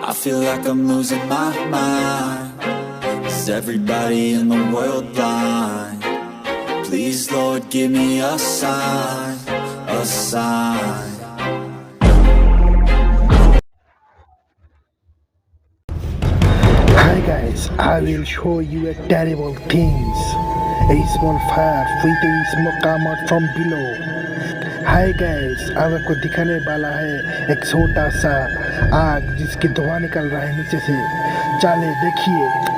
I feel like I'm losing my mind. Is everybody in the world blind? Please, Lord, give me a sign, a sign. Hi guys, I will show you a terrible things. A small fire with a smoke come out from below. Hi guys, अब आपको दिखाने वाला है एक छोटा सा आग जिसकी धुआं निकल रहा है नीचे से। चले देखिए।